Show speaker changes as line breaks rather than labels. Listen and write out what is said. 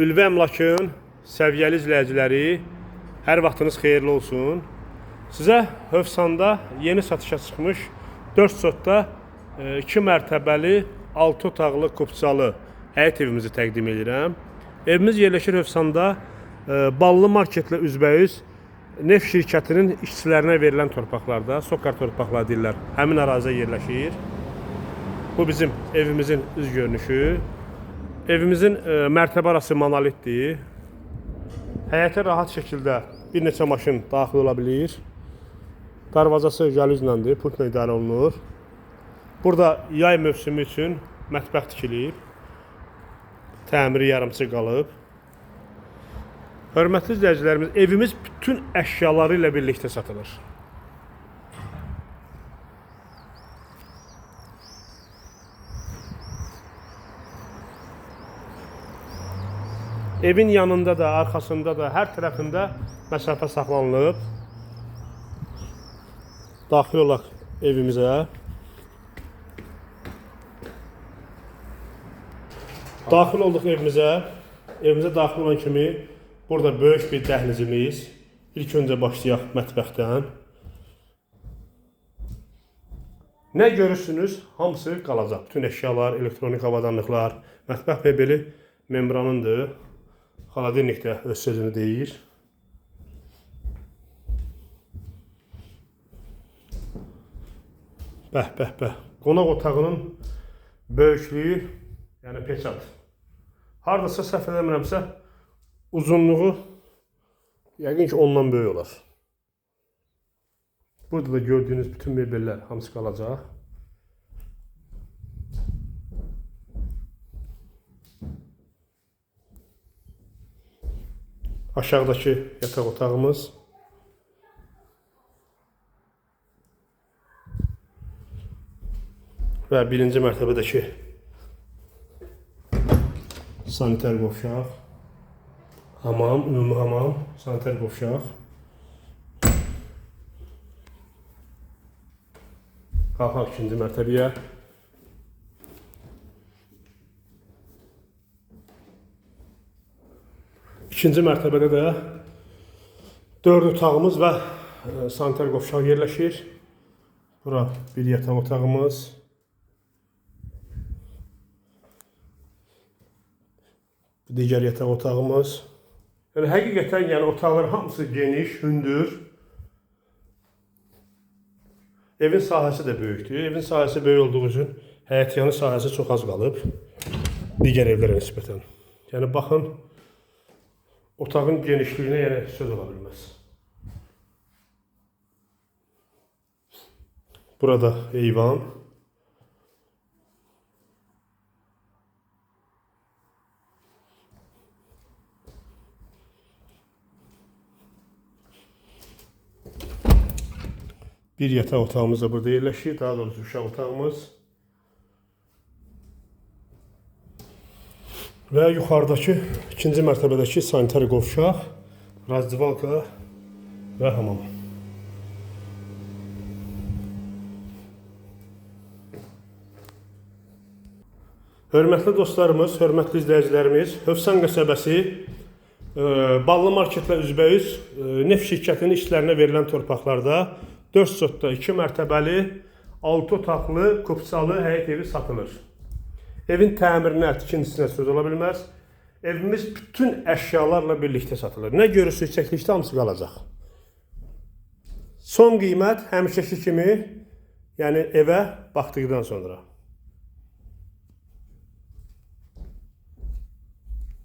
Ülvi Əmlakın səviyyəli izləyiciləri, hər vaxtınız xeyirli olsun. Sizə Hövsanda yeni satışa çıxmış 4 sotda 2 mərtəbəli 6 otaqlı kupçalı həyət evimizi təqdim edirəm. Evimiz yerləşir Hövsanda Ballı marketlə üzbəüz neft şirkətinin işçilərinə verilən torpaqlarda, Sokar torpaqları deyirlər, həmin ərazidə yerləşir. Bu bizim evimizin üz görünüşü. Evimizin mərtəbə arası monolitdir. Həyətə rahat şəkildə bir neçə maşın daxil ola bilir. Darvazası jalüzləndir, pultla idarə olunur. Burada yay mövsümü üçün mətbəx tikilib. Təmiri yarımçı qalıb. Hörmətli izləyicilərimiz, evimiz bütün əşyaları ilə birlikdə satılır. Evin yanında da, arxasında da, hər tərəfində məsafə saxlanılıb. Daxil olaq evimizə. Daxil olduq evimizə. Evimizə daxil olan kimi burada böyük bir dəhlizimiz. İlk öncə başlayaq mətbəxdən. Nə görürsünüz? Hamısı qalacaq. Bütün əşyalar, elektronik avadanlıqlar, mətbəx mebeli membranındır. Xaladelnik də öz sözünü deyir. Bəh. Qonaq otağının böyüklüyü, yəni peçat. Hardasa səhv eləmirəmsə, uzunluğu yəqin ki ondan böyük olar. Burada da gördüyünüz bütün mebellər hamısı qalacaq. Aşağıdakı yataq otağımız. Və birinci mərtəbədəki sanitar qovşaq. Hamam, ümumi hamam, sanitar qovşaq. Qalxaq ikinci mərtəbəyə. İkinci mərtəbədə də 4 otağımız və sanitar qovşaq yerləşir. Bura bir yataq otağımız. Digər yataq otağımız. Yəni həqiqətən otaqların hamısı geniş, hündür. Evin sahəsi də böyükdür. Evin sahəsi böyük olduğu üçün həyətyanı sahəsi çox az qalıb. Digər evlərə nisbətən. Yəni baxın, otağın genişliyinə söz ola bilməz. Burada eyvan. Bir yataq otağımız da burada yerləşir. Daha doğrusu uşaq otağımız. Və yuxarıdakı ikinci mərtəbədəki sanitar qovşaq, razdivalka və hamam. Hörmətli dostlarımız, hörmətli izləyicilərimiz, Hövsan qəsəbəsi Ballı marketlə üzbəüz neft şirkətinin işçilərinə verilən torpaqlarda 4 sotda 2 mərtəbəli 6 otaqlı kupçalı həyət evi satılır. Evin təmirinə, tikintisinə söz ola bilməz. Evimiz bütün əşyalarla birlikdə satılır. Nə görürsünüz, çəkilişdə hamısı qalacaq. Son qiymət həmişəki kimi, yəni evə baxdıqdan sonra.